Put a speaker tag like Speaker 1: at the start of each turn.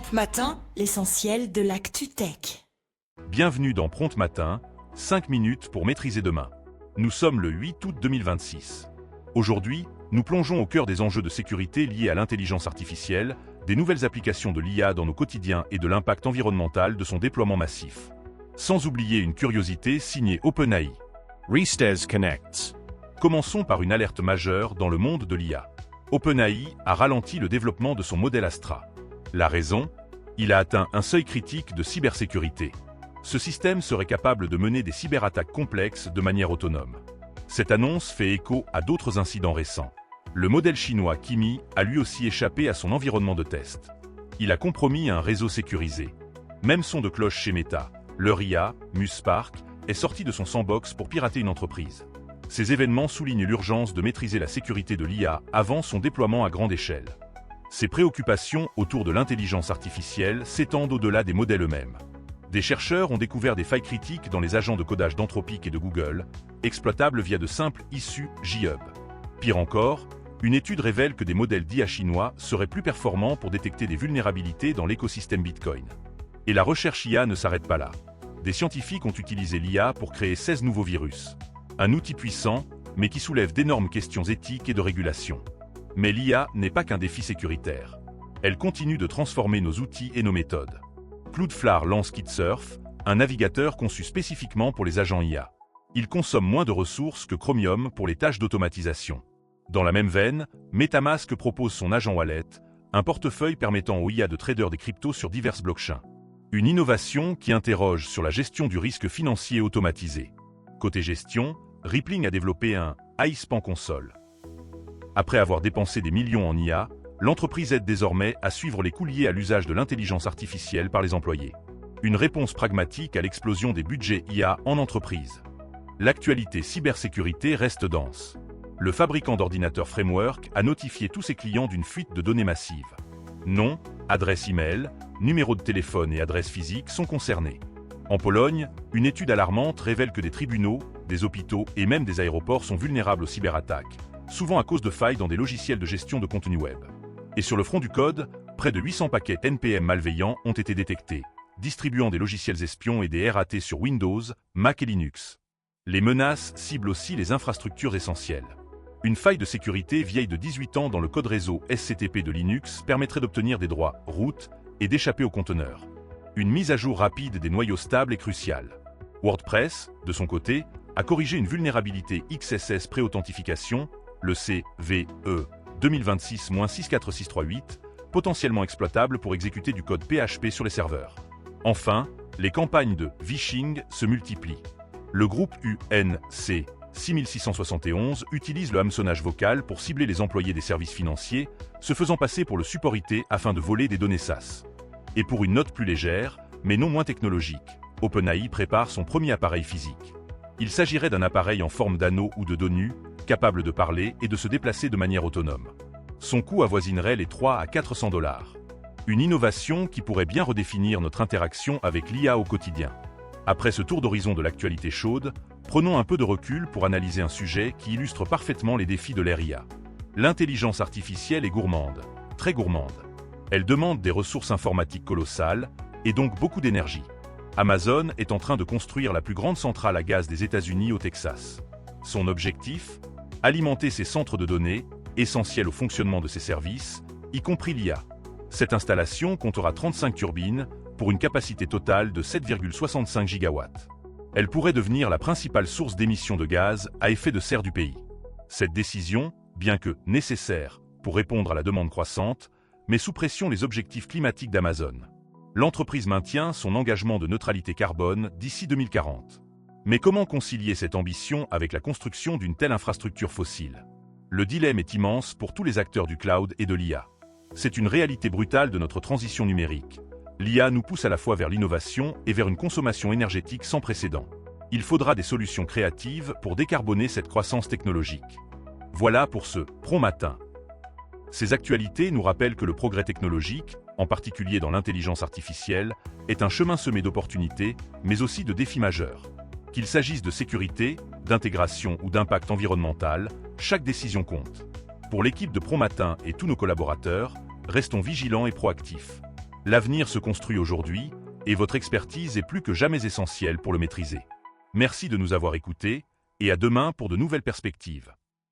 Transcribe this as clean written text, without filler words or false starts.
Speaker 1: Prompt Matin, l'essentiel de l'actu tech.
Speaker 2: Bienvenue dans Prompt Matin, 5 minutes pour maîtriser demain. Nous sommes le 8 août 2026. Aujourd'hui, nous plongeons au cœur des enjeux de sécurité liés à l'intelligence artificielle, des nouvelles applications de l'IA dans nos quotidiens et de l'impact environnemental de son déploiement massif. Sans oublier une curiosité signée OpenAI.
Speaker 3: Restez Connects.
Speaker 2: Commençons par une alerte majeure dans le monde de l'IA. OpenAI a ralenti le développement de son modèle Astra. La raison ? Il a atteint un seuil critique de cybersécurité. Ce système serait capable de mener des cyberattaques complexes de manière autonome. Cette annonce fait écho à d'autres incidents récents. Le modèle chinois Kimi a lui aussi échappé à son environnement de test. Il a compromis un réseau sécurisé. Même son de cloche chez Meta, leur IA, MuseSpark, est sorti de son sandbox pour pirater une entreprise. Ces événements soulignent l'urgence de maîtriser la sécurité de l'IA avant son déploiement à grande échelle. Ces préoccupations autour de l'intelligence artificielle s'étendent au-delà des modèles eux-mêmes. Des chercheurs ont découvert des failles critiques dans les agents de codage d'Anthropic et de Google, exploitables via de simples issues JHub. Pire encore, une étude révèle que des modèles d'IA chinois seraient plus performants pour détecter des vulnérabilités dans l'écosystème Bitcoin. Et la recherche IA ne s'arrête pas là. Des scientifiques ont utilisé l'IA pour créer 16 nouveaux virus. Un outil puissant, mais qui soulève d'énormes questions éthiques et de régulation. Mais l'IA n'est pas qu'un défi sécuritaire. Elle continue de transformer nos outils et nos méthodes. Cloudflare lance Kitsurf, un navigateur conçu spécifiquement pour les agents IA. Il consomme moins de ressources que Chromium pour les tâches d'automatisation. Dans la même veine, MetaMask propose son agent Wallet, un portefeuille permettant aux IA de traders des cryptos sur diverses blockchains. Une innovation qui interroge sur la gestion du risque financier automatisé. Côté gestion, Rippling a développé un iSpan Console. Après avoir dépensé des millions en IA, l'entreprise aide désormais à suivre les coûts liés à l'usage de l'intelligence artificielle par les employés. Une réponse pragmatique à l'explosion des budgets IA en entreprise. L'actualité cybersécurité reste dense. Le fabricant d'ordinateurs Framework a notifié tous ses clients d'une fuite de données massive. Nom, adresse email, numéro de téléphone et adresse physique sont concernés. En Pologne, une étude alarmante révèle que des tribunaux, des hôpitaux et même des aéroports sont vulnérables aux cyberattaques, souvent à cause de failles dans des logiciels de gestion de contenu web. Et sur le front du code, près de 800 paquets NPM malveillants ont été détectés, distribuant des logiciels espions et des RAT sur Windows, Mac et Linux. Les menaces ciblent aussi les infrastructures essentielles. Une faille de sécurité vieille de 18 ans dans le code réseau SCTP de Linux permettrait d'obtenir des droits root et d'échapper aux conteneurs. Une mise à jour rapide des noyaux stables est cruciale. WordPress, de son côté, a corrigé une vulnérabilité XSS pré-authentification, le CVE 2026-64638, potentiellement exploitable pour exécuter du code PHP sur les serveurs. Enfin, les campagnes de phishing se multiplient. Le groupe UNC 6671 utilise le hameçonnage vocal pour cibler les employés des services financiers, se faisant passer pour le support IT afin de voler des données SaaS. Et pour une note plus légère, mais non moins technologique, OpenAI prépare son premier appareil physique. Il s'agirait d'un appareil en forme d'anneau ou de dos nu, capable de parler et de se déplacer de manière autonome. Son coût avoisinerait les 3 à 400 $. Une innovation qui pourrait bien redéfinir notre interaction avec l'IA au quotidien. Après ce tour d'horizon de l'actualité chaude, prenons un peu de recul pour analyser un sujet qui illustre parfaitement les défis de l'ère IA. L'intelligence artificielle est gourmande, très gourmande. Elle demande des ressources informatiques colossales, et donc beaucoup d'énergie. Amazon est en train de construire la plus grande centrale à gaz des États-Unis au Texas. Son objectif ? Alimenter ses centres de données, essentiels au fonctionnement de ses services, y compris l'IA. Cette installation comptera 35 turbines, pour une capacité totale de 7,65 gigawatts. Elle pourrait devenir la principale source d'émissions de gaz à effet de serre du pays. Cette décision, bien que nécessaire pour répondre à la demande croissante, met sous pression les objectifs climatiques d'Amazon. L'entreprise maintient son engagement de neutralité carbone d'ici 2040. Mais comment concilier cette ambition avec la construction d'une telle infrastructure fossile ? Le dilemme est immense pour tous les acteurs du cloud et de l'IA. C'est une réalité brutale de notre transition numérique. L'IA nous pousse à la fois vers l'innovation et vers une consommation énergétique sans précédent. Il faudra des solutions créatives pour décarboner cette croissance technologique. Voilà pour ce Prompt Matin. Ces actualités nous rappellent que le progrès technologique, en particulier dans l'intelligence artificielle, est un chemin semé d'opportunités, mais aussi de défis majeurs. Qu'il s'agisse de sécurité, d'intégration ou d'impact environnemental, chaque décision compte. Pour l'équipe de Prompt Matin et tous nos collaborateurs, restons vigilants et proactifs. L'avenir se construit aujourd'hui, et votre expertise est plus que jamais essentielle pour le maîtriser. Merci de nous avoir écoutés, et à demain pour de nouvelles perspectives.